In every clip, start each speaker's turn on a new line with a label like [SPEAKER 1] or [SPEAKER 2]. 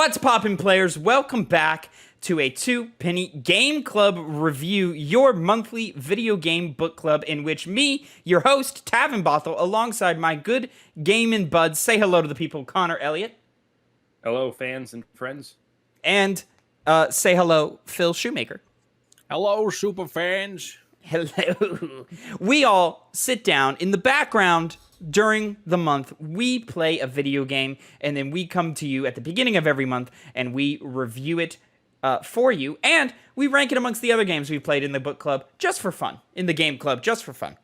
[SPEAKER 1] What's poppin', players? Welcome back to a Two-Penny Game Club review, your monthly video game book club in which me, your host, Tavin Bothel, alongside my good gaming buds, say hello to the people, Connor, Elliott.
[SPEAKER 2] Hello, fans and friends.
[SPEAKER 1] And say hello, Phil Shoemaker.
[SPEAKER 3] Hello, super fans.
[SPEAKER 1] Hello. We all sit down in the background during the month. We play a video game, and then we come to you at the beginning of every month, and we review it for you, and we rank it amongst the other games we've played in the book club just for fun, in the game club just for fun.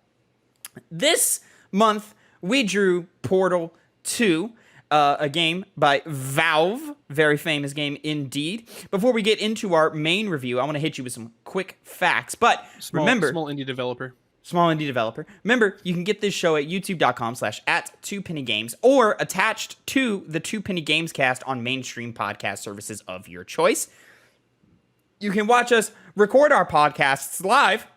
[SPEAKER 1] This month, we drew Portal 2, a game by Valve, very famous game indeed. Before we get into our main review, I want to hit you with some quick facts, but remember...
[SPEAKER 3] Small indie developer.
[SPEAKER 1] Remember, you can get this show at youtube.com/@2pennygames or attached to the 2 Penny Games cast on mainstream podcast services of your choice. You can watch us record our podcasts live,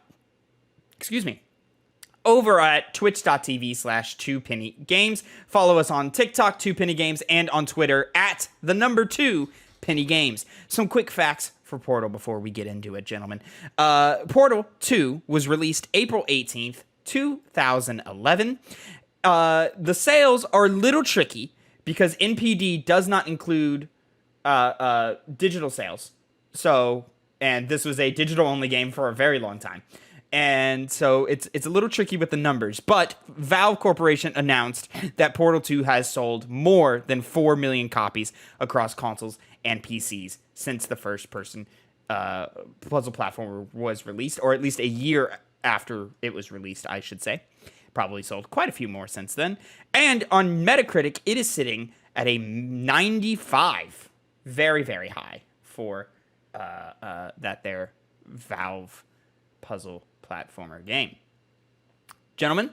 [SPEAKER 1] over at twitch.tv/2pennygames. Follow us on TikTok, 2pennygames, and on Twitter at the number 2pennygames. Some quick facts for Portal before we get into it, gentlemen. Portal 2 was released April 18th, 2011. The sales are a little tricky because NPD does not include digital sales. And this was a digital-only game for a very long time. And so it's a little tricky with the numbers, but Valve Corporation announced that Portal 2 has sold more than 4 million copies across consoles and PCs since the first-person puzzle platformer was released, or at least a year after it was released, I should say. Probably sold quite a few more since then. And on Metacritic, it is sitting at a 95. Very, very high for that their Valve puzzle platformer game. Gentlemen,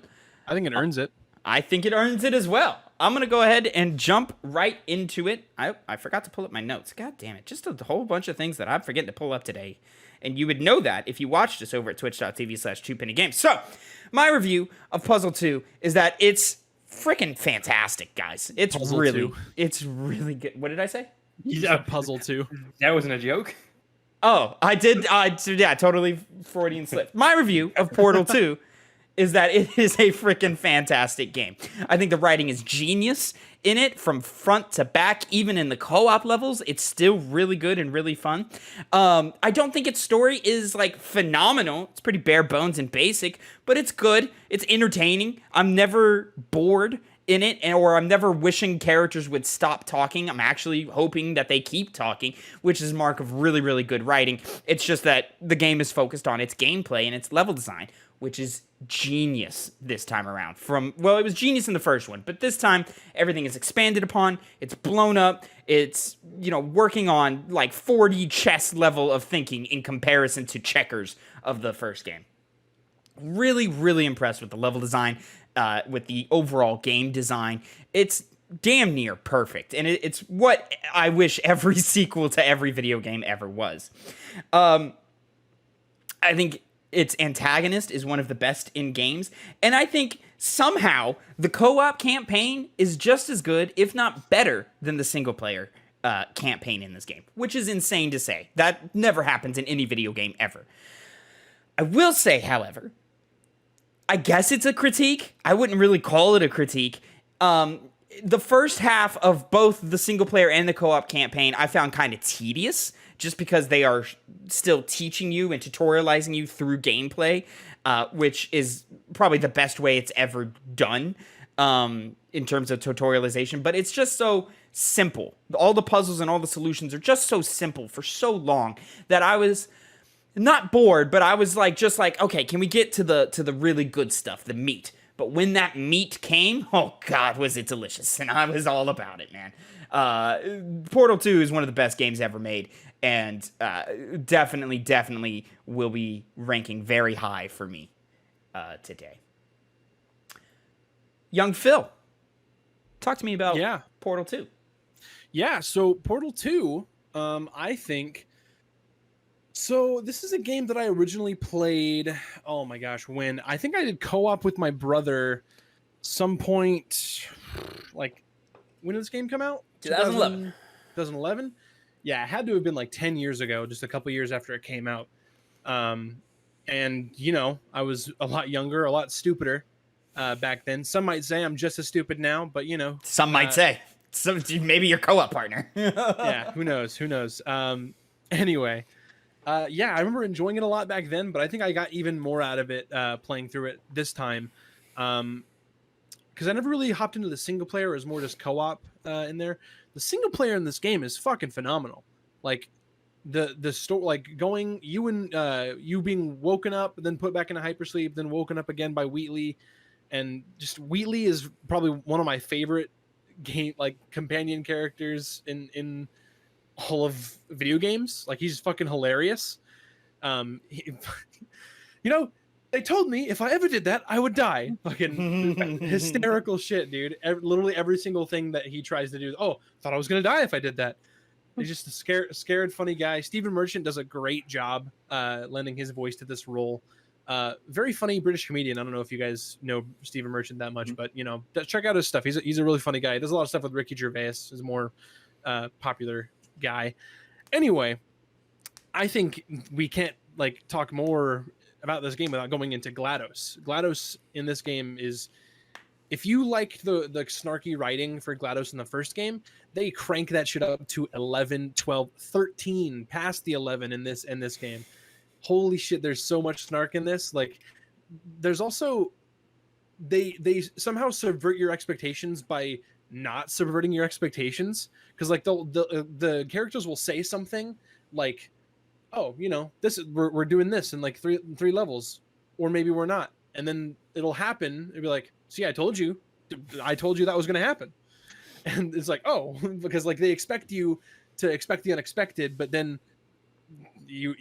[SPEAKER 3] I think it earns it.
[SPEAKER 1] I think it earns it as well. I'm going to go ahead and jump right into it. I forgot to pull up my notes. God damn it. Just a whole bunch of things that I'm forgetting to pull up today. And you would know that if you watched us over at twitch.tv/2pennygames. So, my review of Puzzle 2 is that it's freaking fantastic, guys. It's really good. What did I say?
[SPEAKER 3] Yeah, Puzzle 2.
[SPEAKER 2] That wasn't a joke.
[SPEAKER 1] Oh, I did. Yeah, totally Freudian slip. My review of Portal 2 is that it is a freaking fantastic game. I think the writing is genius in it from front to back. Even in the co-op levels, it's still really good and really fun. I don't think its story is like phenomenal. It's pretty bare bones and basic, but it's good. It's entertaining. I'm never bored in it, or I'm never wishing characters would stop talking. I'm actually hoping that they keep talking, which is a mark of really, really good writing. It's just that the game is focused on its gameplay and its level design, which is genius this time around. It was genius in the first one, but this time everything is expanded upon. It's blown up. It's, working on like 4D chess level of thinking in comparison to checkers of the first game. Really, really impressed with the level design. With the overall game design. It's damn near perfect, and it's what I wish every sequel to every video game ever was. I think its antagonist is one of the best in games, and I think somehow the co-op campaign is just as good, if not better, than the single-player campaign in this game, which is insane to say. That never happens in any video game ever. I will say, however, I guess it's a critique. I wouldn't really call it a critique. The first half of both the single player and the co-op campaign I found kind of tedious, just because they are still teaching you and tutorializing you through gameplay, which is probably the best way it's ever done in terms of tutorialization. But it's just so simple. All the puzzles and all the solutions are just so simple for so long that I was not bored, but I was just like, okay, can we get to the really good stuff, the meat? But when that meat came, oh God, was it delicious. And I was all about it, man. Portal 2 is one of the best games ever made, and definitely will be ranking very high for me today. Young Phil, talk to me about Portal 2.
[SPEAKER 3] Yeah, so Portal 2, I think... So this is a game that I originally played, oh my gosh, when I think I did co-op with my brother some point, like, when did this game come out?
[SPEAKER 1] 2011.
[SPEAKER 3] 2011. Yeah, it had to have been like 10 years ago, just a couple years after it came out. And you know, I was a lot younger, a lot stupider back then. Some might say I'm just as stupid now, but you know,
[SPEAKER 1] Some might say. So maybe your co-op partner.
[SPEAKER 3] yeah, who knows? Who knows? Anyway, yeah, I remember enjoying it a lot back then, but I think I got even more out of it playing through it this time. Because I never really hopped into the single player. It was more just co-op in there. The single player in this game is fucking phenomenal. Like the story, like going you being woken up, then put back into hypersleep, then woken up again by Wheatley, and just Wheatley is probably one of my favorite game like companion characters in all of video games. Like he's fucking hilarious. You know, they told me if I ever did that, I would die. Fucking hysterical shit, dude. Literally every single thing that he tries to do. Oh, thought I was gonna die if I did that. He's just a scared, funny guy. Stephen Merchant does a great job lending his voice to this role. Very funny British comedian. I don't know if you guys know Stephen Merchant that much, but you know, check out his stuff. He's a really funny guy. He does a lot of stuff with Ricky Gervais. Is a more popular guy. Anyway, I think we can't like talk more about this game without going into GLaDOS. GLaDOS in this game is, if you liked the snarky writing for GLaDOS in the first game, they crank that shit up to 11, 12, 13, past the 11 in this game. Holy shit, there's so much snark in this. Like, there's also they somehow subvert your expectations by not subverting your expectations, because like the characters will say something like, oh, you know, this is we're doing this in like three levels, or maybe we're not, and then it'll happen. It'll be like, see, I told you that was going to happen. And it's like, oh, because like they expect you to expect the unexpected, but then they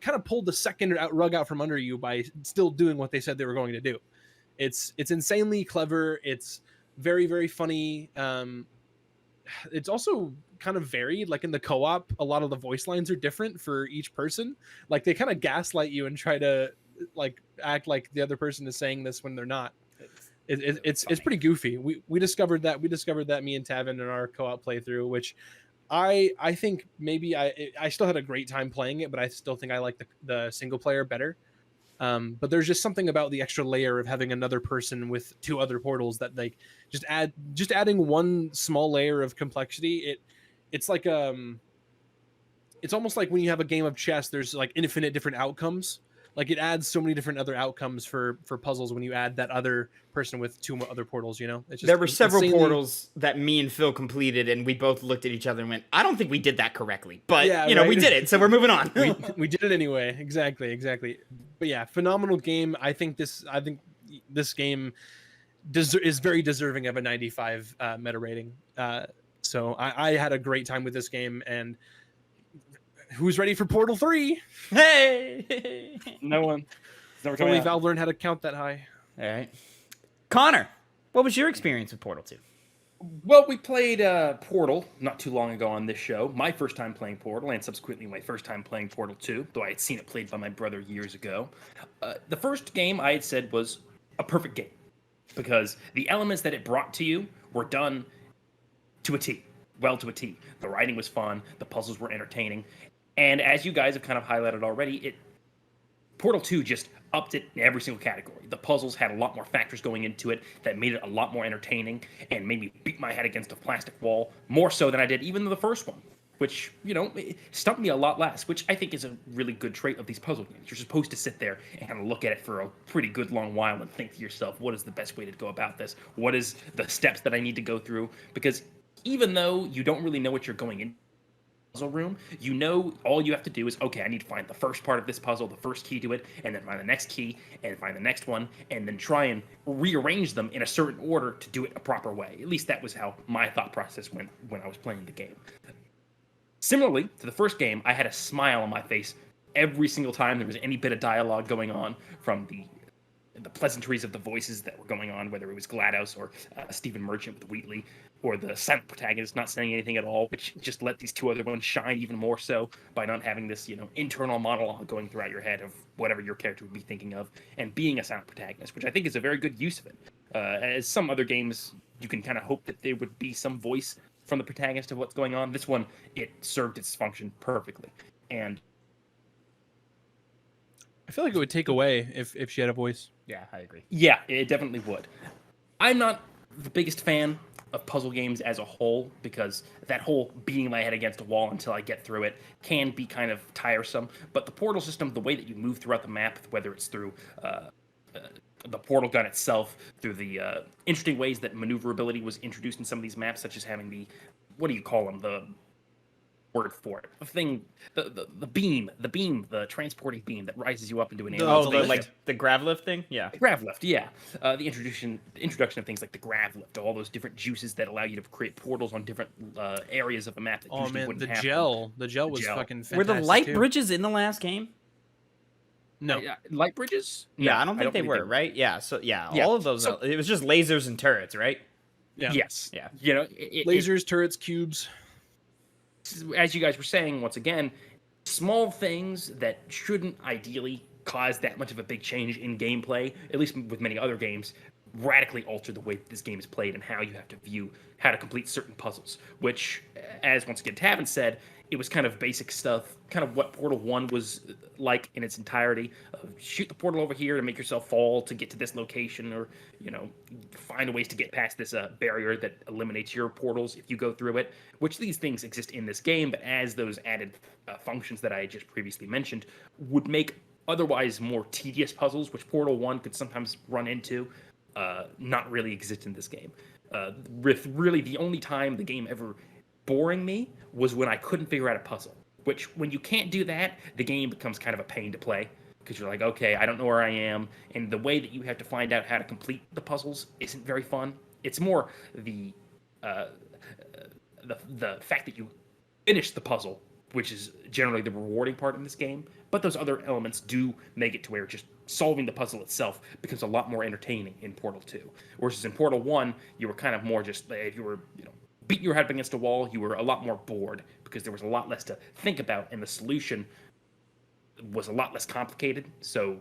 [SPEAKER 3] kind of pulled the second rug out from under you by still doing what they said they were going to do. It's insanely clever. It's very, very funny. It's also kind of varied. Like in the co-op, a lot of the voice lines are different for each person. Like they kind of gaslight you and try to like act like the other person is saying this when they're not. It's pretty goofy. We discovered that me and Tavin in our co-op playthrough, which I think maybe I still had a great time playing it, but I still think I like the single player better. But there's just something about the extra layer of having another person with two other portals that like just adding one small layer of complexity. It's like it's almost like when you have a game of chess, there's like infinite different outcomes. Like it adds so many different other outcomes for puzzles when you add that other person with two other portals, you know? It's just,
[SPEAKER 1] there were several portals that me and Phil completed, and we both looked at each other and went, I don't think we did that correctly. But,
[SPEAKER 3] yeah,
[SPEAKER 1] you know,
[SPEAKER 3] right?
[SPEAKER 1] we did it, so we're moving on.
[SPEAKER 3] we did it anyway. Exactly. But yeah, phenomenal game. I think this game is very deserving of a 95 meta rating. So I had a great time with this game, and who's ready for Portal 3?
[SPEAKER 1] Hey!
[SPEAKER 2] No one.
[SPEAKER 3] If only Valve learned how to count that high.
[SPEAKER 1] All right. Connor, what was your experience with Portal 2?
[SPEAKER 2] Well, we played Portal not too long ago on this show. My first time playing Portal, and subsequently my first time playing Portal 2, though I had seen it played by my brother years ago. The first game I had said was a perfect game, because the elements that it brought to you were done to a T. Well, to a T. The writing was fun, the puzzles were entertaining, and as you guys have kind of highlighted already, Portal 2 just upped it in every single category. The puzzles had a lot more factors going into it that made it a lot more entertaining and made me beat my head against a plastic wall more so than I did even the first one, which, you know, it stumped me a lot less, which I think is a really good trait of these puzzle games. You're supposed to sit there and kind of look at it for a pretty good long while and think to yourself, what is the best way to go about this? What is the steps that I need to go through? Because even though you don't really know what you're going in puzzle room, you know all you have to do is, okay, I need to find the first part of this puzzle, the first key to it, and then find the next key, and find the next one, and then try and rearrange them in a certain order to do it a proper way. At least that was how my thought process went when I was playing the game. Similarly to the first game, I had a smile on my face every single time there was any bit of dialogue going on, from the pleasantries of the voices that were going on, whether it was GLaDOS or Stephen Merchant with Wheatley, or the silent protagonist not saying anything at all, which just let these two other ones shine even more so by not having this, you know, internal monologue going throughout your head of whatever your character would be thinking of, and being a silent protagonist, which I think is a very good use of it. As some other games, you can kind of hope that there would be some voice from the protagonist of what's going on. This one, it served its function perfectly. And
[SPEAKER 3] I feel like it would take away if she had a voice.
[SPEAKER 1] Yeah, I agree.
[SPEAKER 2] yeah, it definitely would. I'm not the biggest fan of puzzle games as a whole because that whole beating my head against a wall until I get through it can be kind of tiresome. But the portal system, the way that you move throughout the map, whether it's through the portal gun itself, through the interesting ways that maneuverability was introduced in some of these maps, such as having the, what do you call them, the word for it, the thing, the beam, the transporting beam that rises you up into an area.
[SPEAKER 1] Oh, the grav lift thing? Yeah.
[SPEAKER 2] Grav lift, yeah. The introduction of things like the grav lift, all those different juices that allow you to create portals on different areas of a map that
[SPEAKER 3] Oh
[SPEAKER 2] usually
[SPEAKER 3] man,
[SPEAKER 2] wouldn't
[SPEAKER 3] the
[SPEAKER 2] happen.
[SPEAKER 3] gel was
[SPEAKER 2] gel.
[SPEAKER 3] fucking fantastic.
[SPEAKER 1] Were the light
[SPEAKER 3] too.
[SPEAKER 1] bridges in the last game?
[SPEAKER 3] No.
[SPEAKER 2] Light bridges?
[SPEAKER 1] Yeah,
[SPEAKER 2] No,
[SPEAKER 1] I don't think they
[SPEAKER 2] believe
[SPEAKER 1] were, right? Yeah, so
[SPEAKER 2] Yeah,
[SPEAKER 1] all of those.
[SPEAKER 2] so-
[SPEAKER 1] It was just lasers and turrets, right?
[SPEAKER 3] Yeah.
[SPEAKER 2] Yes.
[SPEAKER 1] Yeah.
[SPEAKER 2] You know,
[SPEAKER 3] Lasers, turrets, cubes.
[SPEAKER 2] as you guys were saying, once again, small things that shouldn't ideally cause that much of a big change in gameplay, at least with many other games, radically alter the way this game is played and how you have to view how to complete certain puzzles. Which, as once again Tavin said, it was kind of basic stuff, kind of what Portal 1 was like in its entirety. Shoot the portal over here to make yourself fall to get to this location, or, you know, find ways to get past this barrier that eliminates your portals if you go through it, which these things exist in this game, but as those added functions that I just previously mentioned would make otherwise more tedious puzzles, which Portal 1 could sometimes run into, not really exist in this game. Really, the only time the game ever boring me was when I couldn't figure out a puzzle, which when you can't do that, the game becomes kind of a pain to play because you're like, okay, I don't know where I am, and the way that you have to find out how to complete the puzzles isn't very fun. It's more the fact that you finish the puzzle, which is generally the rewarding part in this game, but those other elements do make it to where just solving the puzzle itself becomes a lot more entertaining in Portal 2. Whereas in Portal 1, you were kind of more just, if you were, beating your head up against a wall, you were a lot more bored because there was a lot less to think about, and the solution was a lot less complicated. So,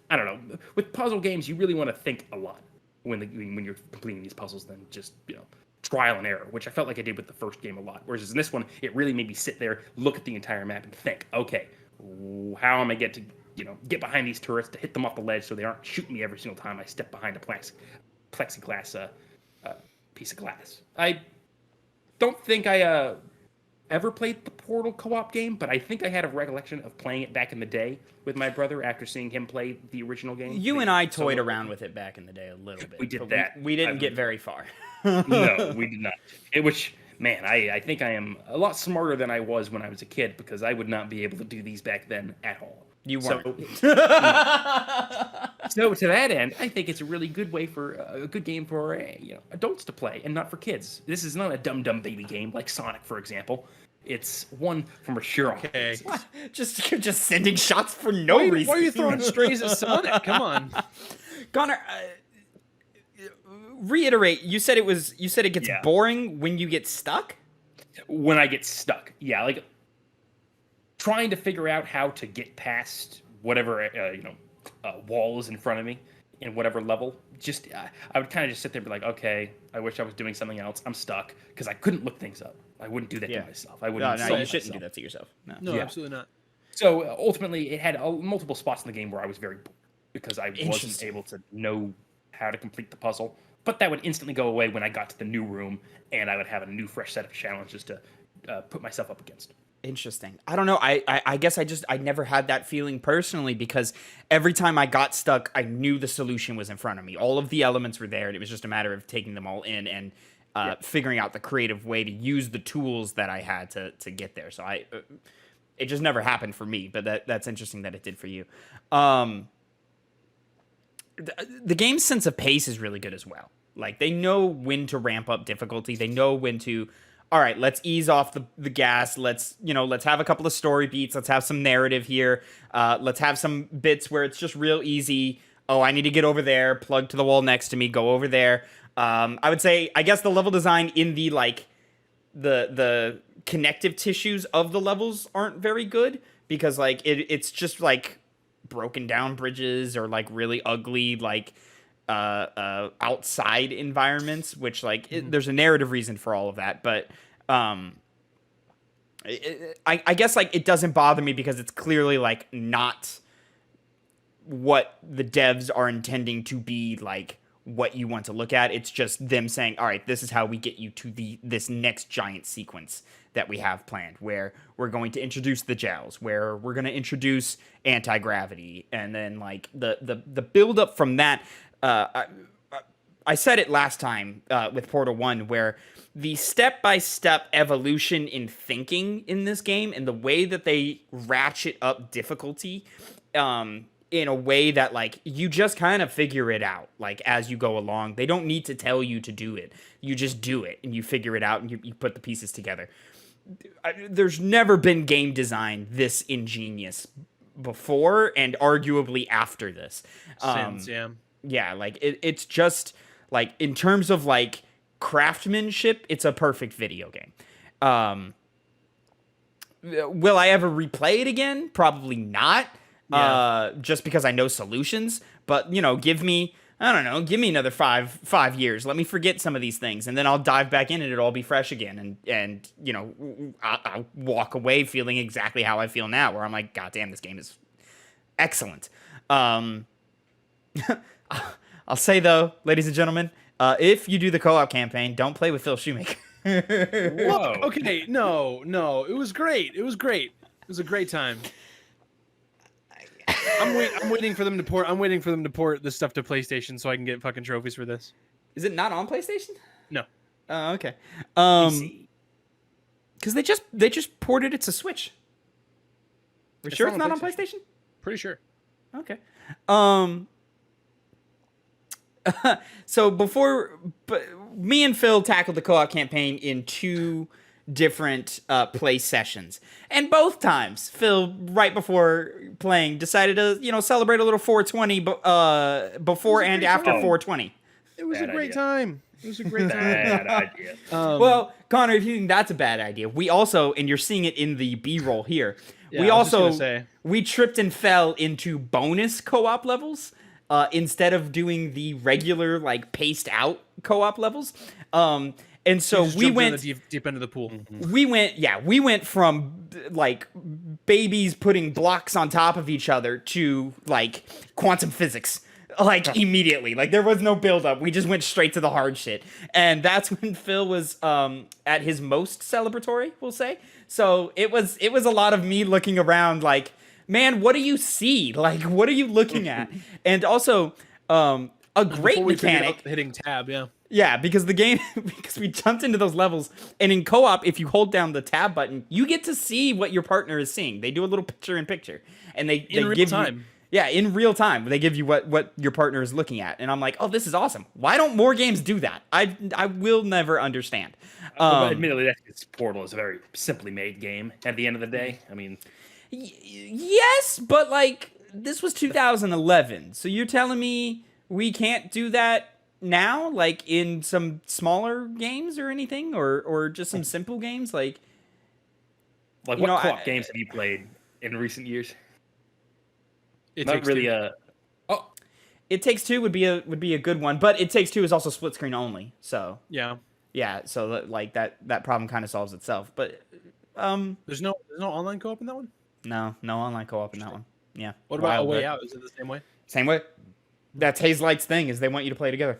[SPEAKER 2] I don't know. With puzzle games, you really want to think a lot when you're completing these puzzles than just, trial and error, which I felt like I did with the first game a lot. Whereas in this one, it really made me sit there, look at the entire map, and think, okay, how am I get behind these turrets to hit them off the ledge so they aren't shooting me every single time I step behind a plexiglass piece of glass. I don't think I ever played the Portal co-op game, but I think I had a recollection of playing it back in the day with my brother after seeing him play the original game.
[SPEAKER 1] You and I toyed around with it back in the day a little bit.
[SPEAKER 2] We did
[SPEAKER 1] but
[SPEAKER 2] that.
[SPEAKER 1] We didn't get very far.
[SPEAKER 2] No, we did not. Man, I think I am a lot smarter than I was when I was a kid because I would not be able to do these back then at all.
[SPEAKER 1] You weren't.
[SPEAKER 2] So to that end, I think it's a really good way for a good game for adults to play and not for kids. This is not a dumb baby game like Sonic, for example. It's one from a sure.
[SPEAKER 3] Okay.
[SPEAKER 1] You're just sending shots for no reason.
[SPEAKER 3] Why are you throwing strays at Sonic? Come on.
[SPEAKER 1] Connor, reiterate. You said it gets boring when you get stuck?
[SPEAKER 2] When I get stuck. Yeah, like trying to figure out how to get past whatever wall is in front of me in whatever level. Just I would kind of just sit there and be like, okay, I wish I was doing something else. I'm stuck because I couldn't look things up. I wouldn't do that to myself. I wouldn't.
[SPEAKER 1] No, you shouldn't do that to yourself.
[SPEAKER 3] No, absolutely not.
[SPEAKER 2] So ultimately, it had multiple spots in the game where I was very bored because I wasn't able to know how to complete the puzzle. But that would instantly go away when I got to the new room, and I would have a new, fresh set of challenges to put myself up against.
[SPEAKER 1] Interesting. I don't know. I guess I never had that feeling personally because every time I got stuck, I knew the solution was in front of me. All of the elements were there, and it was just a matter of taking them all in and figuring out the creative way to use the tools that I had to get there. So it just never happened for me, but that's interesting that it did for you. The game's sense of pace is really good as well. Like, they know when to ramp up difficulty. They know when to, all right, let's ease off the gas. Let's have a couple of story beats. Let's have some narrative here. Let's have some bits where it's just real easy. Oh, I need to get over there, plug to the wall next to me, go over there. I would say, I guess the level design in the connective tissues of the levels aren't very good because it's just like broken down bridges or like really ugly outside environments, which like there's a narrative reason for all of that, but I guess like it doesn't bother me because it's clearly like not what the devs are intending to be like what you want to look at. It's just them saying, all right, this is how we get you to this next giant sequence that we have planned, where we're going to introduce the gels, where we're going to introduce anti-gravity, and then like the build up from that. I said it last time with Portal 1, where the step-by-step evolution in thinking in this game and the way that they ratchet up difficulty in a way that, like, you just kind of figure it out, like, as you go along. They don't need to tell you to do it. You just do it, and you figure it out, and you put the pieces together. There's never been game design this ingenious before, and arguably after this.
[SPEAKER 3] Since, yeah.
[SPEAKER 1] Yeah, like, it's just, like, in terms of, like, craftsmanship, it's a perfect video game. Will I ever replay it again? Probably not. Yeah. Just because I know solutions, but you know, give me another five years. Let me forget some of these things, and then I'll dive back in, and it'll all be fresh again. And you know, I'll walk away feeling exactly how I feel now, where I'm like, God damn, this game is excellent. I'll say though, ladies and gentlemen, if you do the co-op campaign, don't play with Phil Shoemaker.
[SPEAKER 3] Whoa. Okay, no, it was great. It was great. It was a great time. I'm waiting for them to port. I'm waiting for them to port this stuff to PlayStation so I can get fucking trophies for this.
[SPEAKER 1] Is it not on PlayStation?
[SPEAKER 3] No.
[SPEAKER 1] Oh, okay. Because they just ported it to Switch. We're sure it's not on PlayStation?
[SPEAKER 3] Pretty sure.
[SPEAKER 1] Okay. So me and Phil tackled the co-op campaign in 2 different play sessions, and both times Phil, right before playing, decided to celebrate a little 420 before and after 420.
[SPEAKER 3] It was a great time. It was a great time.
[SPEAKER 2] Bad idea.
[SPEAKER 1] Well, Connor, if you think that's a bad idea, we also, and you're seeing it in the B-roll here, we tripped and fell into bonus co-op levels instead of doing the regular like paced out co-op levels. And so we went
[SPEAKER 3] the deep end of the pool.
[SPEAKER 1] We went from like babies putting blocks on top of each other to like quantum physics, like immediately. Like there was no build up. We just went straight to the hard shit. And that's when Phil was at his most celebratory, we'll say. So it was a lot of me looking around like, man, what do you see? Like, what are you looking at? And also a great mechanic.
[SPEAKER 3] Hitting tab, yeah.
[SPEAKER 1] Yeah, because because we jumped into those levels, and in co-op, if you hold down the tab button, you get to see what your partner is seeing. They do a little picture-in-picture, and they give you, in real time. They give you what your partner is looking at, and I'm like, oh, this is awesome. Why don't more games do that? I will never understand.
[SPEAKER 2] Admittedly, that's Portal is a very simply made game. At the end of the day, I mean,
[SPEAKER 1] yes, but like this was 2011, so you're telling me we can't do that now, like in some smaller games or anything, or just some simple games, like
[SPEAKER 2] what co-op games have you played in recent years?
[SPEAKER 3] It
[SPEAKER 2] Not
[SPEAKER 3] Takes
[SPEAKER 2] really
[SPEAKER 3] Two.
[SPEAKER 1] It Takes Two would be a good one, but It Takes Two is also split screen only, so
[SPEAKER 3] yeah,
[SPEAKER 1] so like that problem kind of solves itself. But
[SPEAKER 3] there's no online co-op in that one.
[SPEAKER 1] No online co-op in that one. Yeah.
[SPEAKER 3] What about A Way Out? Is it the same way?
[SPEAKER 1] Same way. That's Hazelight's thing, is they want you to play together.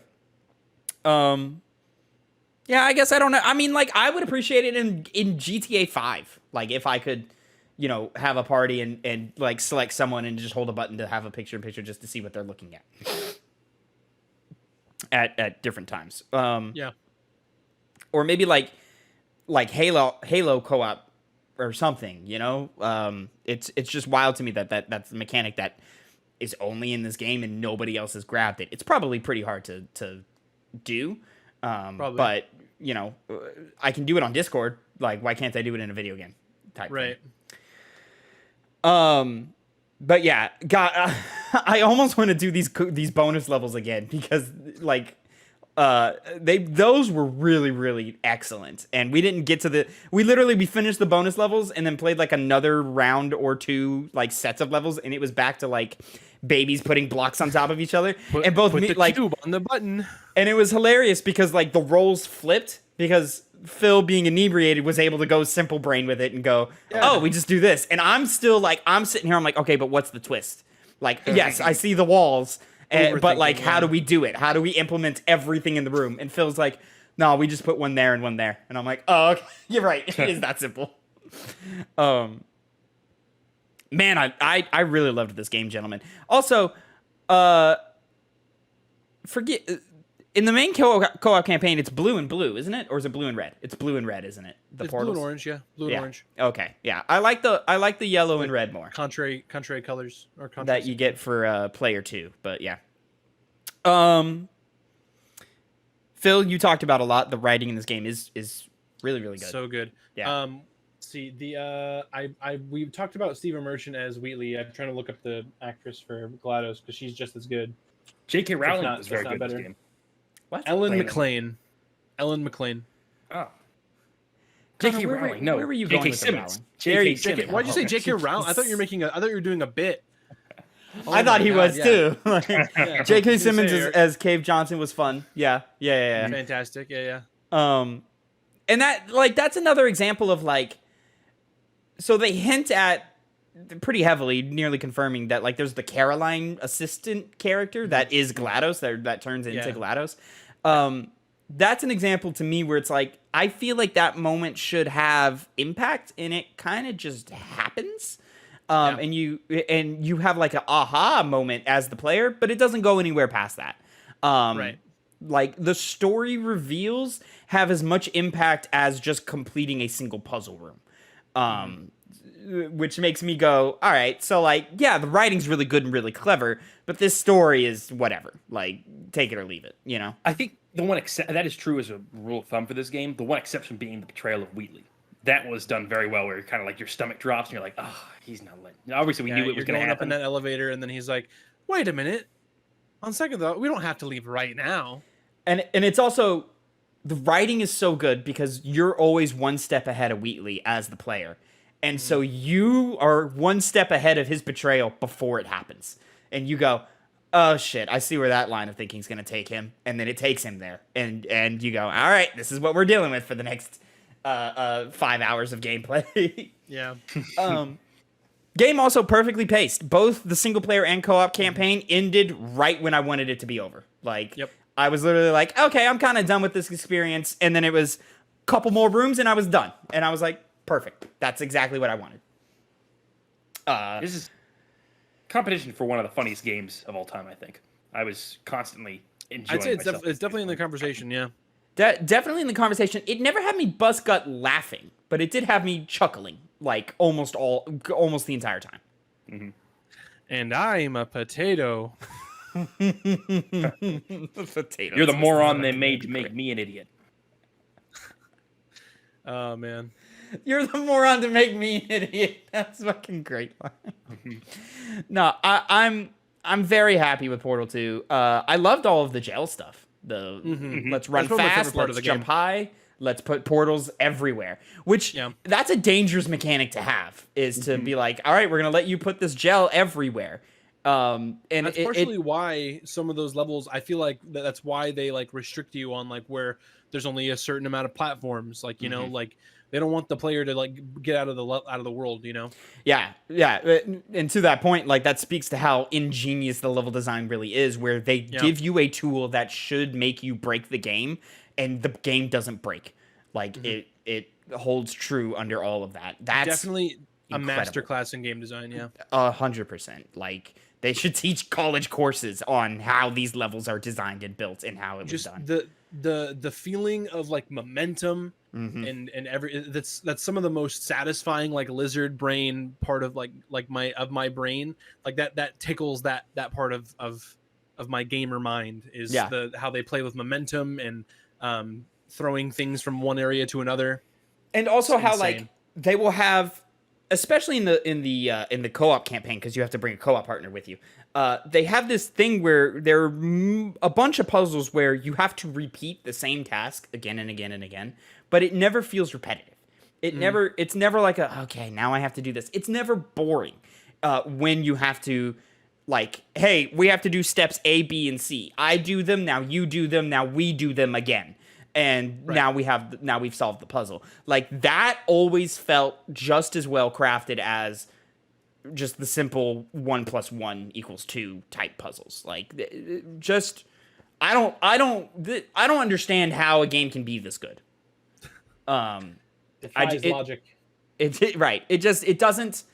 [SPEAKER 1] Yeah, I guess I don't know. I mean, like, I would appreciate it in GTA 5. Like, if I could, have a party and like select someone and just hold a button to have a picture-in-picture just to see what they're looking at different times.
[SPEAKER 3] Yeah.
[SPEAKER 1] Or maybe like Halo co-op or something, It's just wild to me that's the mechanic that is only in this game and nobody else has grabbed it. It's probably pretty hard to do. But I can do it on Discord. Like, why can't I do it in a video game type
[SPEAKER 3] right
[SPEAKER 1] thing? But yeah, God, I almost want to do these bonus levels again, because like those were really, really excellent. And we didn't get to we finished the bonus levels and then played like another round or two, like sets of levels, and it was back to like babies putting blocks on top of each other. And both
[SPEAKER 3] put
[SPEAKER 1] me
[SPEAKER 3] the
[SPEAKER 1] like
[SPEAKER 3] cube on the button.
[SPEAKER 1] and it was hilarious because like the roles flipped because Phil, being inebriated, was able to go simple brain with it and go, oh, we just do this. And I'm still like, I'm sitting here, I'm like, okay, but what's the twist? Like, yes, I see the walls, but like, how do we do it? How do we implement everything in the room? And Phil's like, no, we just put one there and one there. And I'm like, oh, okay. You're right. It is that simple. Man, I really loved this game, gentlemen. Also, forget in the main co-op campaign, it's blue and blue, isn't it? Or is it blue and red? It's blue and red, isn't it?
[SPEAKER 3] It's blue and orange, yeah. Blue and orange.
[SPEAKER 1] Okay, yeah. I like the yellow and red more.
[SPEAKER 3] Contrary colors or
[SPEAKER 1] that you get for player 2, but yeah. Phil, you talked about a lot. The writing in this game is really, really good.
[SPEAKER 3] So good.
[SPEAKER 1] Yeah.
[SPEAKER 3] See we talked about Steve Merchant as Wheatley. I'm trying to look up the actress for GLaDOS because she's just as good.
[SPEAKER 2] J.K. Rowling was very good in this game.
[SPEAKER 1] What?
[SPEAKER 3] Ellen McLean.
[SPEAKER 2] Oh.
[SPEAKER 1] J.K. Rowling. No, where were you going with
[SPEAKER 2] Simmons.
[SPEAKER 3] J.K. Simmons. Why'd you say J.K. Rowling? I thought you were doing a bit.
[SPEAKER 1] I thought he was too.
[SPEAKER 3] Yeah.
[SPEAKER 1] J.K. Simmons as Cave Johnson was fun. Yeah.
[SPEAKER 3] Fantastic. Yeah.
[SPEAKER 1] And that's another example of like, so they hint at pretty heavily, nearly confirming that like there's the Caroline assistant character that is GLaDOS that turns into GLaDOS. That's an example to me where it's like, I feel like that moment should have impact and it kind of just happens. And you have like an aha moment as the player, but it doesn't go anywhere past that.
[SPEAKER 3] Right.
[SPEAKER 1] Like the story reveals have as much impact as just completing a single puzzle room. Which makes me go, all right, so like, yeah, the writing's really good and really clever, but this story is whatever. Like, take it or leave it, you know?
[SPEAKER 2] I think the one that is true as a rule of thumb for this game. The one exception being the betrayal of Wheatley. That was done very well, where kind of like your stomach drops and you're like, oh, he's not letting. Obviously, we knew it was going to happen.
[SPEAKER 3] Up in that elevator, and then he's like, wait a minute. On second thought, we don't have to leave right now.
[SPEAKER 1] And it's also, the writing is so good because you're always one step ahead of Wheatley as the player. And so you are one step ahead of his betrayal before it happens. And you go, oh shit, I see where that line of thinking is going to take him. And then it takes him there. And you go, all right, this is what we're dealing with for the next 5 hours of gameplay.
[SPEAKER 3] Yeah.
[SPEAKER 1] Game also perfectly paced. Both the single player and co-op campaign ended right when I wanted it to be over. Like, I was literally like, okay, I'm kind of done with this experience. And then it was a couple more rooms and I was done. And I was like, perfect. That's exactly what I wanted.
[SPEAKER 2] This is competition for one of the funniest games of all time, I think. I was constantly enjoying
[SPEAKER 3] I'd say
[SPEAKER 2] myself.
[SPEAKER 3] it's definitely in the conversation, yeah.
[SPEAKER 1] Definitely in the conversation. It never had me bust gut laughing, but it did have me chuckling like almost the entire time.
[SPEAKER 2] Mm-hmm.
[SPEAKER 3] And I'm a potato.
[SPEAKER 1] Potato.
[SPEAKER 2] You're the moron they made to make me an idiot.
[SPEAKER 3] Oh man.
[SPEAKER 1] You're the moron to make me an idiot. That's fucking great. No, I'm very happy with Portal 2. I loved all of the gel stuff. Let's run fast, let's jump high, let's put portals everywhere. Which that's a dangerous mechanic to have, is to be like, all right, we're gonna let you put this gel everywhere. And
[SPEAKER 3] that's partially why some of those levels, I feel like that's why they like restrict you on like where there's only a certain amount of platforms. Like, you know, like they don't want the player to like get out of the world, you know? Yeah.
[SPEAKER 1] And to that point, like that speaks to how ingenious the level design really is, where they give you a tool that should make you break the game, and the game doesn't break. Like it holds true under all of that. That's
[SPEAKER 3] definitely
[SPEAKER 1] incredible.
[SPEAKER 3] A masterclass in game design. Yeah.
[SPEAKER 1] 100%. Like they should teach college courses on how these levels are designed and built and how it was done.
[SPEAKER 3] The feeling of like momentum and that's some of the most satisfying like lizard brain part of my brain, like that tickles that part of my gamer mind is how they play with momentum and throwing things from one area to another,
[SPEAKER 1] and also how like they will have especially in the co-op campaign, because you have to bring a co-op partner with you. They have this thing where there are a bunch of puzzles where you have to repeat the same task again and again and again, but it never feels repetitive. It's never like okay, now I have to do this. It's never boring when you have to, like, hey, we have to do steps A, B, and C. I do them, now you do them, now we do them again. And now we've solved the puzzle. Like, that always felt just as well crafted as just the simple 1 + 1 = 2 type puzzles. Like, just I don't understand how a game can be this good.
[SPEAKER 3] Defies logic.
[SPEAKER 1] Right. It just doesn't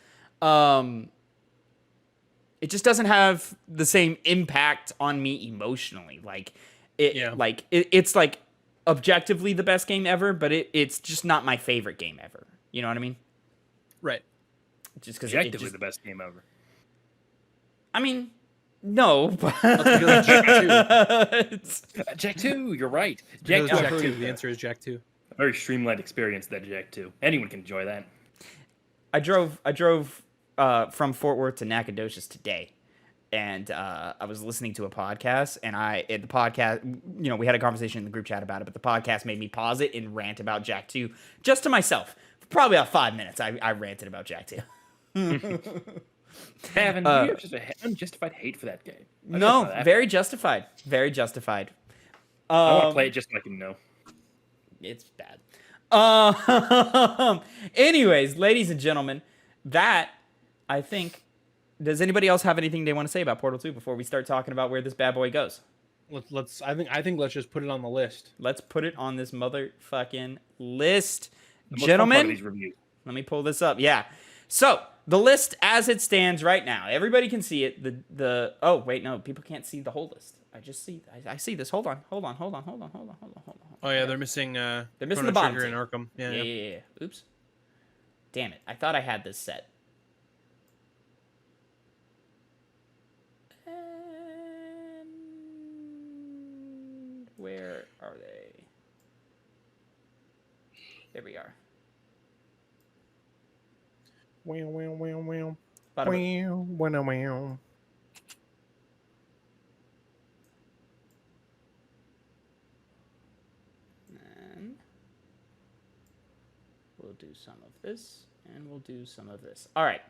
[SPEAKER 1] have the same impact on me emotionally. Like it's like objectively the best game ever, but it's just not my favorite game ever. You know what I mean?
[SPEAKER 3] Right.
[SPEAKER 2] Just because objectively the best game ever.
[SPEAKER 1] I mean, no. But
[SPEAKER 2] Jak 2, you're right.
[SPEAKER 3] Jak 2. The answer is Jak 2.
[SPEAKER 2] A very streamlined experience, that Jak 2. Anyone can enjoy that.
[SPEAKER 1] I drove from Fort Worth to Nacogdoches today, and I was listening to a podcast, and the podcast, we had a conversation in the group chat about it, but the podcast made me pause it and rant about Jak 2 just to myself. For probably about 5 minutes, I ranted about Jak 2.
[SPEAKER 2] Tavin, you have just unjustified hate for that game.
[SPEAKER 1] No, very justified. Very justified.
[SPEAKER 2] I want to play it just so I can know.
[SPEAKER 1] It's bad. Anyways, ladies and gentlemen, that, I think, does anybody else have anything they want to say about Portal 2 before we start talking about where this bad boy goes?
[SPEAKER 3] I think let's just put it on the list.
[SPEAKER 1] Let's put it on this motherfucking list. Gentlemen, let me pull this up. Yeah. So, the list as it stands right now. Everybody can see it. Oh, wait, no, people can't see the whole list. I see this. Hold on.
[SPEAKER 3] Oh yeah, they're missing
[SPEAKER 1] the bottom
[SPEAKER 3] Trigger and Arkham.
[SPEAKER 1] Yeah. Oops. Damn it. I thought I had this set. And where are they? There we are.
[SPEAKER 3] Wow.
[SPEAKER 1] And we'll do some of this, and we'll do some of this. All right.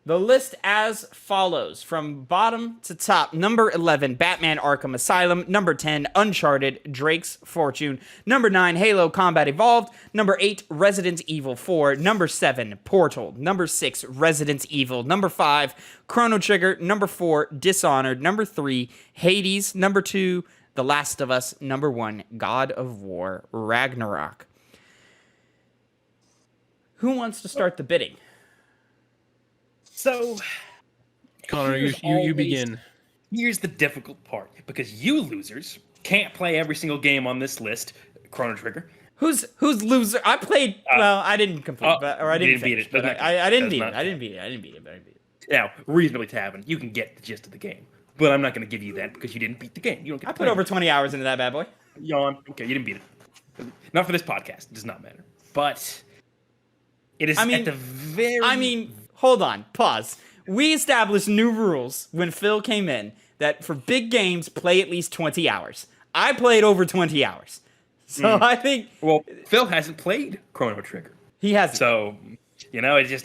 [SPEAKER 1] The list as follows, from bottom to top. Number 11, Batman Arkham Asylum. Number 10, Uncharted, Drake's Fortune. Number 9, Halo Combat Evolved. Number 8, Resident Evil 4. Number 7, Portal. Number 6, Resident Evil. Number 5, Chrono Trigger. Number 4, Dishonored. Number 3, Hades. Number 2, The Last of Us. Number 1, God of War, Ragnarok. Who wants to start the bidding?
[SPEAKER 2] So,
[SPEAKER 3] Connor, you begin.
[SPEAKER 2] Here's the difficult part, because you losers can't play every single game on this list. Chrono Trigger.
[SPEAKER 1] Who's loser? I played. Well, I didn't complete, I didn't
[SPEAKER 2] beat
[SPEAKER 1] it. But I didn't beat it. I didn't beat it.
[SPEAKER 2] Now, reasonably, Tavin, you can get the gist of the game, but I'm not going to give you that because you didn't beat the game. You don't get.
[SPEAKER 1] I put over 20 hours into that bad boy.
[SPEAKER 2] Yawn. Okay, you didn't beat it. Not for this podcast. It does not matter. But it is at the very.
[SPEAKER 1] Hold on, pause. We established new rules when Phil came in that for big games, play at least 20 hours. I played over 20 hours. So I think...
[SPEAKER 2] Well, Phil hasn't played Chrono Trigger.
[SPEAKER 1] He hasn't.
[SPEAKER 2] So, it's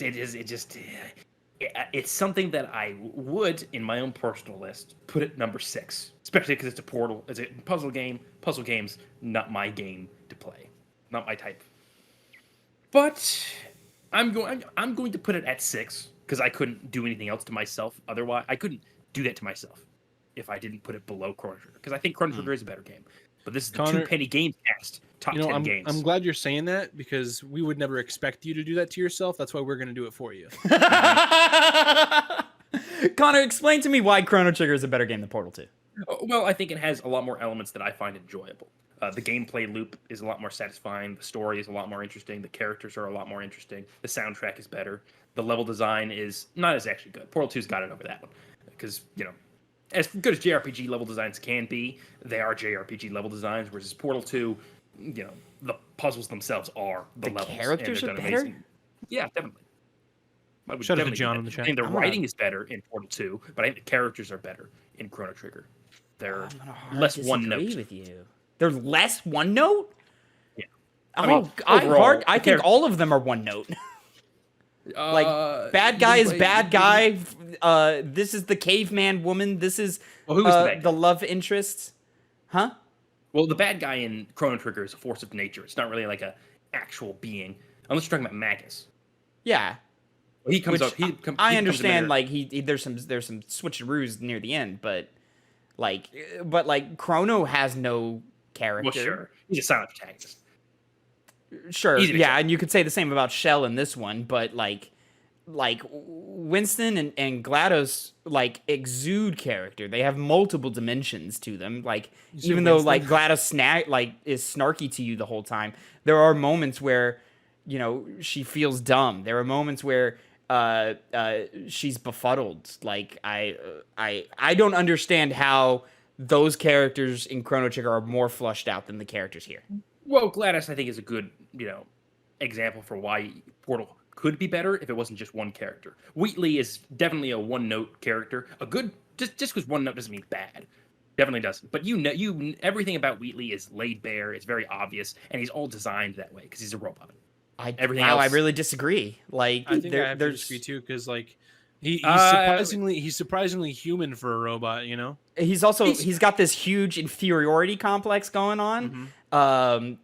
[SPEAKER 2] something that I would, in my own personal list, put at number 6. Especially because it's a Portal. It's a puzzle game. Puzzle games, not my game to play. Not my type. But... I'm going to put it at 6 because I couldn't do anything else to myself. Otherwise, I couldn't do that to myself if I didn't put it below Chrono Trigger, because I think Chrono Trigger is a better game. But this is the Connor, 2 Penny Games cast top 10 games.
[SPEAKER 3] I'm glad you're saying that, because we would never expect you to do that to yourself. That's why we're going to do it for you.
[SPEAKER 1] Connor, explain to me why Chrono Trigger is a better game than Portal 2.
[SPEAKER 2] Well, I think it has a lot more elements that I find enjoyable. The gameplay loop is a lot more satisfying. The story is a lot more interesting. The characters are a lot more interesting. The soundtrack is better. The level design is not as actually good. Portal 2's got it over that one. Because, as good as JRPG level designs can be, they are JRPG level designs, whereas Portal 2, the puzzles themselves are the levels.
[SPEAKER 1] Characters are better?
[SPEAKER 2] Amazing. Yeah, definitely. I would
[SPEAKER 3] Shout out to
[SPEAKER 2] definitely
[SPEAKER 3] John
[SPEAKER 2] do
[SPEAKER 3] in
[SPEAKER 2] that.
[SPEAKER 3] the chat.
[SPEAKER 2] I think the
[SPEAKER 1] I'm gonna-
[SPEAKER 2] writing is better in Portal 2, but I think the characters are better in Chrono Trigger. They're
[SPEAKER 1] I'm gonna hard
[SPEAKER 2] less
[SPEAKER 1] disagree
[SPEAKER 2] one note.
[SPEAKER 1] with you. They're less one note.
[SPEAKER 2] Yeah.
[SPEAKER 1] Oh,
[SPEAKER 2] I mean,
[SPEAKER 1] I
[SPEAKER 2] overall,
[SPEAKER 1] think
[SPEAKER 2] the
[SPEAKER 1] all of them are one note. Like bad guy is bad guy. This is the caveman woman. This is
[SPEAKER 2] Well, who is the bad
[SPEAKER 1] the
[SPEAKER 2] guy?
[SPEAKER 1] love interest. Huh?
[SPEAKER 2] Well, the bad guy in Chrono Trigger is a force of nature. It's not really like a actual being, unless you're talking about Magus.
[SPEAKER 1] Yeah.
[SPEAKER 2] He comes
[SPEAKER 1] Which
[SPEAKER 2] up. He
[SPEAKER 1] I understand. Like there's some switcheroos near the end, but like Chrono has no character.
[SPEAKER 2] Well, sure, he's a silent protagonist.
[SPEAKER 1] Sure,
[SPEAKER 2] Easy to
[SPEAKER 1] yeah,
[SPEAKER 2] say.
[SPEAKER 1] and you could say the same about Shell in this one, but like Winston and GLaDOS like exude character. They have multiple dimensions to them. Like
[SPEAKER 3] say
[SPEAKER 1] even though
[SPEAKER 3] Winston?
[SPEAKER 1] like GLaDOS is snarky to you the whole time, there are moments where she feels dumb. There are moments where she's befuddled. Like I don't understand how those characters in Chrono Trigger are more flushed out than the characters here.
[SPEAKER 2] Well, GLaDOS, I think, is a good, example for why Portal could be better if it wasn't just one character. Wheatley is definitely a one-note character. A good, just because one note doesn't mean bad. Definitely doesn't. But everything about Wheatley is laid bare. It's very obvious, and he's all designed that way because he's a robot. Everything
[SPEAKER 1] I
[SPEAKER 2] else-
[SPEAKER 1] really disagree. Like
[SPEAKER 3] I think I have to
[SPEAKER 1] there's
[SPEAKER 3] disagree too, because like he's surprisingly human for a robot.
[SPEAKER 1] he's got this huge inferiority complex going on.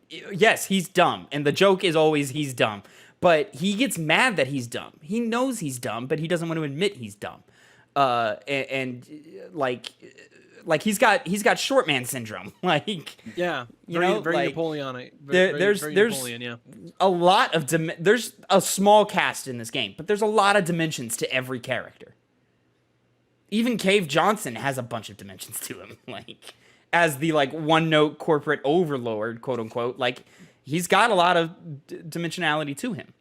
[SPEAKER 1] Yes, he's dumb, and the joke is always he's dumb. But he gets mad that he's dumb. He knows he's dumb, but he doesn't want to admit he's dumb. And he's got short man syndrome. Like
[SPEAKER 3] Yeah,
[SPEAKER 1] very
[SPEAKER 3] very
[SPEAKER 1] like,
[SPEAKER 3] Napoleonic.
[SPEAKER 1] there's
[SPEAKER 3] Napoleon, yeah.
[SPEAKER 1] a lot of there's a small cast in this game, but there's a lot of dimensions to every character. Even Cave Johnson has a bunch of dimensions to him, like as the one note corporate overlord, quote unquote. Like he's got a lot of dimensionality to him.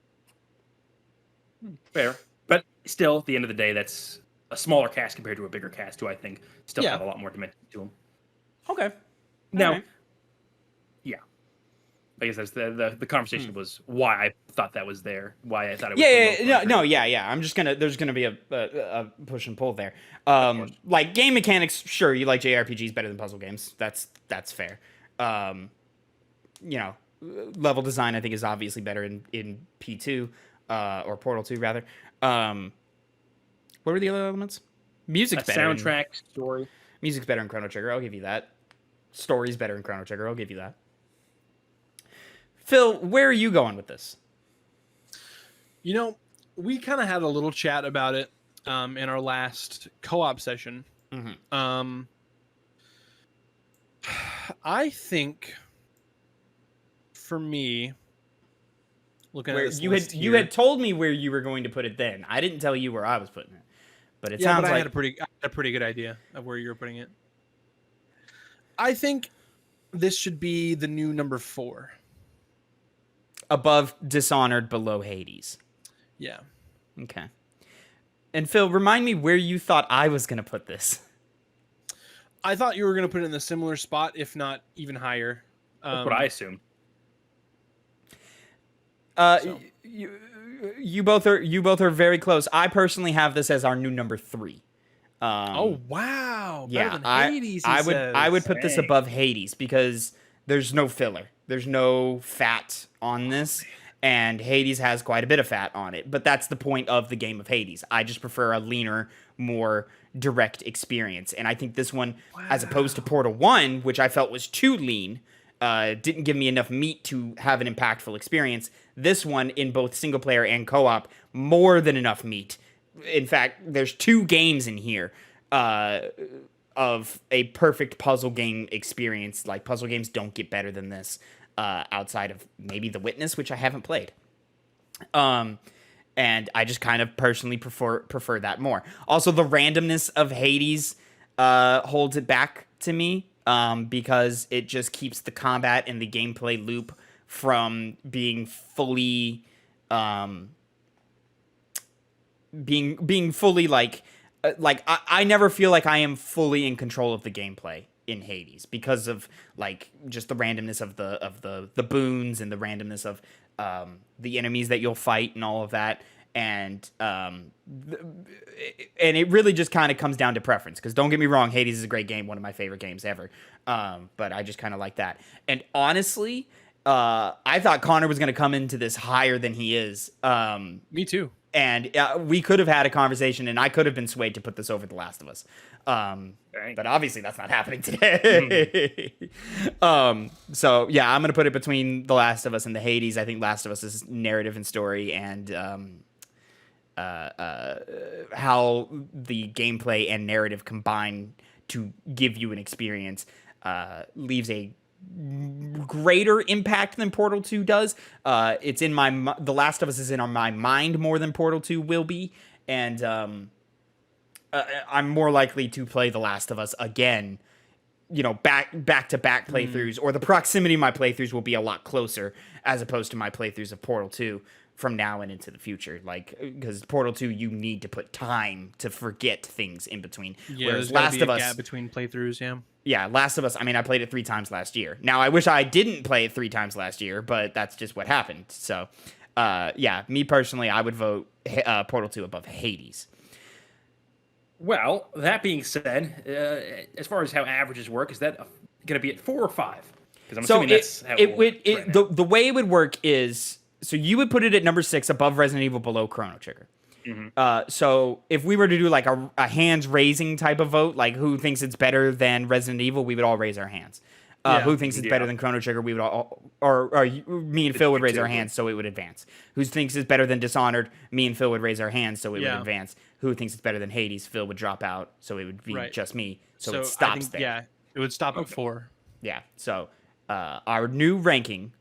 [SPEAKER 2] Fair. But still, at the end of the day, that's a smaller cast compared to a bigger cast, who I think still have a lot more dimension to them.
[SPEAKER 1] Okay.
[SPEAKER 2] Now,
[SPEAKER 1] Alright.
[SPEAKER 2] yeah. I guess that's the conversation was why I thought that was there. Why I thought it was.
[SPEAKER 1] Yeah. There's gonna be a push and pull there. Like game mechanics, sure, you like JRPGs better than puzzle games. That's fair. Level design I think is obviously better in P2 or Portal 2 rather. What were the other elements? Music's better.
[SPEAKER 2] Soundtrack, story.
[SPEAKER 1] Music's better in Chrono Trigger. I'll give you that. Story's better in Chrono Trigger. I'll give you that. Phil, where are you going with this?
[SPEAKER 3] We kind of had a little chat about it in our last co-op session.
[SPEAKER 1] Mm-hmm.
[SPEAKER 3] I think for me, looking at this
[SPEAKER 1] You had told me where you were going to put it then. I didn't tell you where I was putting it. But it sounds
[SPEAKER 3] I
[SPEAKER 1] like
[SPEAKER 3] had a pretty good idea of where you were putting it. I think this should be the new number 4.
[SPEAKER 1] above Dishonored, below Hades.
[SPEAKER 3] Yeah.
[SPEAKER 1] Okay. And Phil, remind me where you thought I was going to put this.
[SPEAKER 3] I thought you were going to put it in a similar spot, if not even higher.
[SPEAKER 2] That's what I assumed.
[SPEAKER 3] So.
[SPEAKER 1] You both are very close. I personally have this as our new number 3.
[SPEAKER 3] Oh wow! Better
[SPEAKER 1] Yeah,
[SPEAKER 3] than Hades,
[SPEAKER 1] I would put this
[SPEAKER 2] Dang.
[SPEAKER 1] above Hades because there's no filler. There's no fat on this, and Hades has quite a bit of fat on it. But that's the point of the game of Hades. I just prefer a leaner, more direct experience. And I think this one, as opposed to Portal 1, which I felt was too lean, didn't give me enough meat to have an impactful experience. This one, in both single player and co-op, more than enough meat. In fact, there's 2 games in here of a perfect puzzle game experience. Like, puzzle games don't get better than this outside of maybe The Witness, which I haven't played. And I just kind of personally prefer that more. Also, the randomness of Hades holds it back to me because it just keeps the combat and the gameplay loop from being fully being fully like I never feel like I am fully in control of the gameplay in Hades because of like just the randomness of the boons and the randomness of the enemies that you'll fight and all of that. And it really just kind of comes down to preference. Because don't get me wrong, Hades is a great game, one of my favorite games ever. But I just kind of like that. And honestly, I thought Connor was going to come into this higher than he is.
[SPEAKER 3] Me too.
[SPEAKER 1] And we could have had a conversation, and I could have been swayed to put this over The Last of Us. But obviously that's not happening today. So yeah, I'm going to put it between The Last of Us and the Hades. I think Last of Us is narrative and story, and how the gameplay and narrative combine to give you an experience leaves a greater impact than Portal 2 does. It's in my The Last of Us is in my mind more than Portal 2 will be, and I'm more likely to play The Last of Us again, back to back playthroughs, or the proximity of my playthroughs will be a lot closer as opposed to my playthroughs of Portal 2 from now and into the future. Like, because Portal 2, you need to put time to forget things in between.
[SPEAKER 3] Yeah,
[SPEAKER 1] whereas
[SPEAKER 3] there's
[SPEAKER 1] Last
[SPEAKER 3] gotta
[SPEAKER 1] of
[SPEAKER 3] be a
[SPEAKER 1] Us,
[SPEAKER 3] gap between playthroughs.
[SPEAKER 1] yeah, Last of Us, I mean, I played it 3 times last year. Now, I wish I didn't play it 3 times last year, but that's just what happened. So, yeah, me personally, I would vote Portal 2 above Hades.
[SPEAKER 2] Well, that being said, as far as how averages work, is that going to be at 4 or 5? Because I'm assuming that's how it would.
[SPEAKER 1] The way it would work is, so you would put it at number 6 above Resident Evil, below Chrono Trigger. So if we were to do like a hands raising type of vote, like who thinks it's better than Resident Evil, we would all raise our hands. Who thinks it's better than Chrono Trigger, we would all, or me and Phil would raise our hands, so it would advance. Who thinks it's better than Dishonored, me and Phil would raise our hands, so it would advance. Who thinks it's better than Hades, Phil would drop out, so it would be just me. So it stops there.
[SPEAKER 3] Yeah, it would stop at 4.
[SPEAKER 1] Yeah. So our new ranking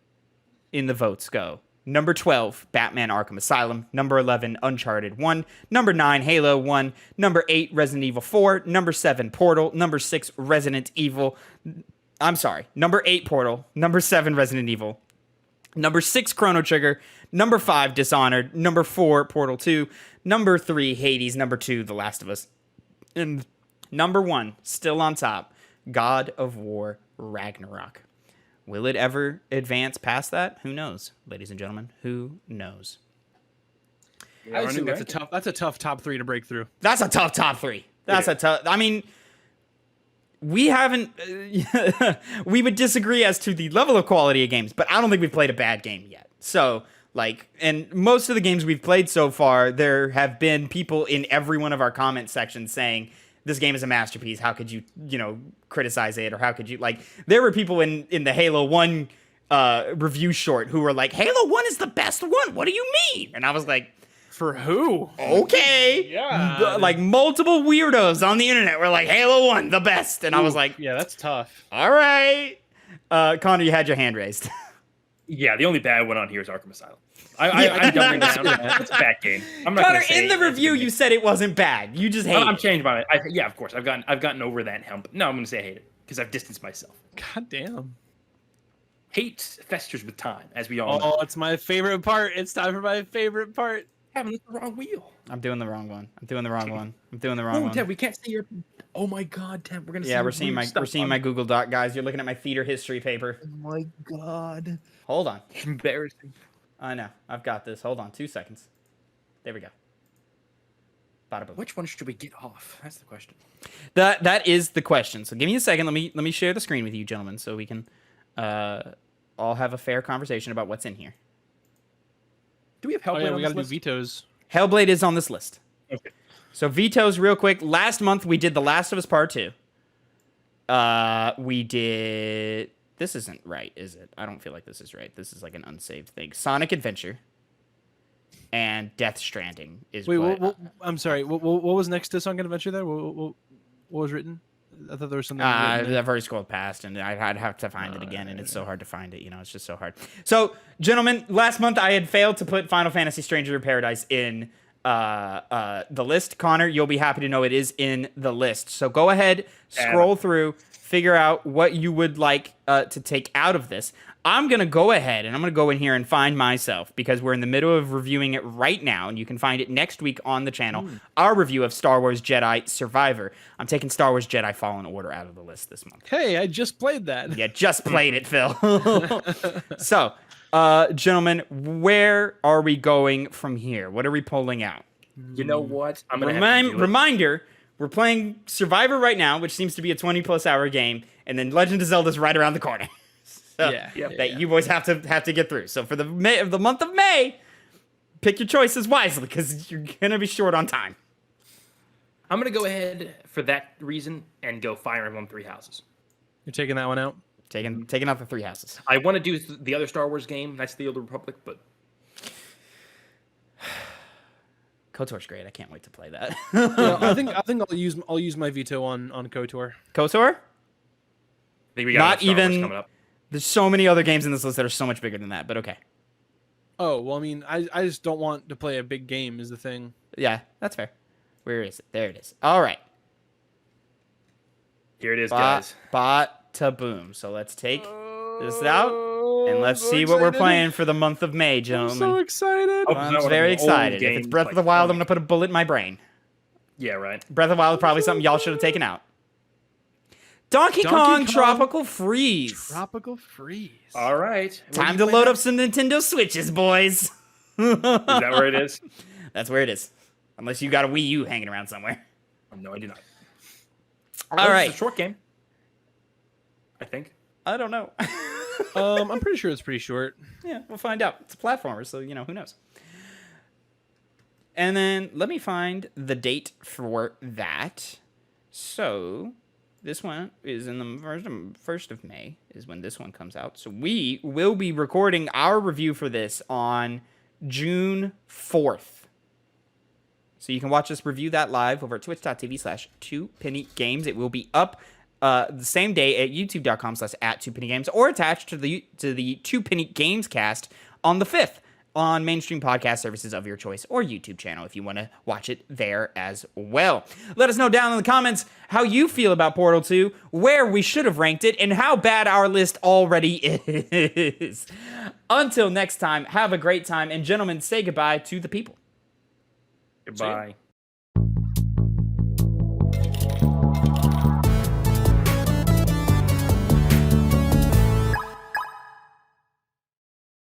[SPEAKER 1] in the votes go: number 12, Batman Arkham Asylum. Number 11, Uncharted 1. Number 9, Halo 1. Number 8, Resident Evil 4. Number 7, Portal. Number 6, Resident Evil. I'm sorry. Number 8, Portal. Number 7, Resident Evil. Number 6, Chrono Trigger. Number 5, Dishonored. Number 4, Portal 2. Number 3, Hades. Number 2, The Last of Us. And number 1, still on top, God of War Ragnarok. Will it ever advance past that? Who knows, ladies and gentlemen? Who knows?
[SPEAKER 3] I think that's a tough top 3 to break through.
[SPEAKER 1] That's a tough top 3. That's a tough. I mean, we haven't. We would disagree as to the level of quality of games, but I don't think we've played a bad game yet. So, and most of the games we've played so far, there have been people in every one of our comment sections saying, this game is a masterpiece. How could you, criticize it? Or how could you, there were people in the Halo 1 review short who were like, Halo 1 is the best one. What do you mean? And I was like,
[SPEAKER 3] for who?
[SPEAKER 1] Okay.
[SPEAKER 3] Yeah.
[SPEAKER 1] Multiple weirdos on the internet were like, Halo 1, the best. And I was like,
[SPEAKER 3] yeah, that's tough.
[SPEAKER 1] All right. Connor, you had your hand raised.
[SPEAKER 2] Yeah, the only bad one on here is Arkham Asylum. I'm doubling down. That's a bad game. I'm not
[SPEAKER 1] Connor,
[SPEAKER 2] say
[SPEAKER 1] in the review, you said it wasn't bad. You just hate it.
[SPEAKER 2] I'm changing my mind. Yeah, of course. I've gotten over that hump. No, I'm going to say I hate it because I've distanced myself.
[SPEAKER 3] God damn.
[SPEAKER 2] Hate festers with time, as we all know.
[SPEAKER 3] Oh, it's my favorite part. It's time for my favorite part.
[SPEAKER 2] Having the wrong wheel.
[SPEAKER 1] I'm doing the wrong one.
[SPEAKER 2] Ted, we can't see your. Oh my God, Ted, we're gonna.
[SPEAKER 1] Yeah, we're seeing my Google Doc, guys. You're looking at my theater history paper.
[SPEAKER 3] Oh my God.
[SPEAKER 1] Hold on.
[SPEAKER 2] Embarrassing.
[SPEAKER 1] I know. I've got this. Hold on. 2 seconds. There we go. Bada boom.
[SPEAKER 2] Which one should we get off? That's the question.
[SPEAKER 1] That is the question. So give me a second. Let me share the screen with you, gentlemen, so we can all have a fair conversation about what's in here.
[SPEAKER 2] Do we have Hellblade?
[SPEAKER 3] We gotta do vetoes.
[SPEAKER 1] Hellblade is on this list.
[SPEAKER 2] Okay.
[SPEAKER 1] So vetoes, real quick. Last month we did The Last of Us Part 2. We did. This isn't right, is it? I don't feel like this is right. This is like an unsaved thing. Sonic Adventure and Death Stranding is.
[SPEAKER 3] Wait, what, I'm sorry. What was next to Sonic Adventure there? What was written? I thought there was something.
[SPEAKER 1] I've already scrolled past, and I'd have to find it again, and it's so hard to find it. It's just so hard. So, gentlemen, last month I had failed to put Final Fantasy Stranger in Paradise in the list. Connor, you'll be happy to know it is in the list. So go ahead, scroll through, figure out what you would like to take out of this. I'm going to go ahead and I'm going to go in here and find myself, because we're in the middle of reviewing it right now, and you can find it next week on the channel, our review of Star Wars Jedi Survivor. I'm taking Star Wars Jedi Fallen Order out of the list this month.
[SPEAKER 3] Hey, I just played that.
[SPEAKER 1] Yeah, just played it, Phil. So, Gentlemen, where are we going from here? What are we pulling out?
[SPEAKER 2] You know what? I'm gonna have to do it.
[SPEAKER 1] Reminder, we're playing Survivor right now, which seems to be a 20+ hour game, and then Legend of Zelda's right around the corner. So you boys have to get through. So for the month of May, pick your choices wisely because you're gonna be short on time.
[SPEAKER 2] I'm gonna go ahead for that reason and go Fire Emblem Three Houses.
[SPEAKER 3] You're taking that one out?
[SPEAKER 1] Taking out the 3 houses.
[SPEAKER 2] I want to do the other Star Wars game, Knights of the Old Republic, but
[SPEAKER 1] KOTOR's great. I can't wait to play that.
[SPEAKER 3] Yeah, I think I'll use my veto on KOTOR.
[SPEAKER 1] KOTOR?
[SPEAKER 2] I think we got
[SPEAKER 1] Not
[SPEAKER 2] Star Wars
[SPEAKER 1] even.
[SPEAKER 2] coming up.
[SPEAKER 1] There's so many other games in this list that are so much bigger than that, but okay.
[SPEAKER 3] Oh, well, I mean, I just don't want to play a big game is the thing.
[SPEAKER 1] Yeah, that's fair. Where is it? There it is. All right.
[SPEAKER 2] Here it is, guys.
[SPEAKER 1] To boom. So let's take this out and let's see what we're playing for the month of May, gentlemen.
[SPEAKER 3] I'm so excited.
[SPEAKER 2] Oh,
[SPEAKER 1] I'm very excited. If it's Breath of the Wild, I'm going to put a bullet in my brain.
[SPEAKER 2] Yeah, right.
[SPEAKER 1] Breath of the Wild is probably something y'all should have taken out. Donkey Kong Tropical Freeze.
[SPEAKER 3] Tropical Freeze.
[SPEAKER 2] All right.
[SPEAKER 1] Time to load up some Nintendo Switches, boys.
[SPEAKER 2] Is that where it is?
[SPEAKER 1] That's where it is. Unless you got a Wii U hanging around somewhere.
[SPEAKER 2] No, I do not.
[SPEAKER 1] All right.
[SPEAKER 2] It's a short game. I think.
[SPEAKER 1] I don't know.
[SPEAKER 3] I'm pretty sure it's pretty short.
[SPEAKER 1] Yeah, we'll find out. It's a platformer, so, who knows. And then let me find the date for that. So this one is in the 1st of May is when this one comes out. So we will be recording our review for this on June 4th. So you can watch us review that live over at twitch.tv/2pennygames. It will be up the same day at youtube.com/@2pennygames or attached to the 2 Penny Games cast on the 5th on mainstream podcast services of your choice or YouTube channel if you want to watch it there as well. Let us know down in the comments how you feel about Portal 2, where we should have ranked it, and how bad our list already is. Until next time, have a great time, and gentlemen, say goodbye to the people.
[SPEAKER 2] Goodbye.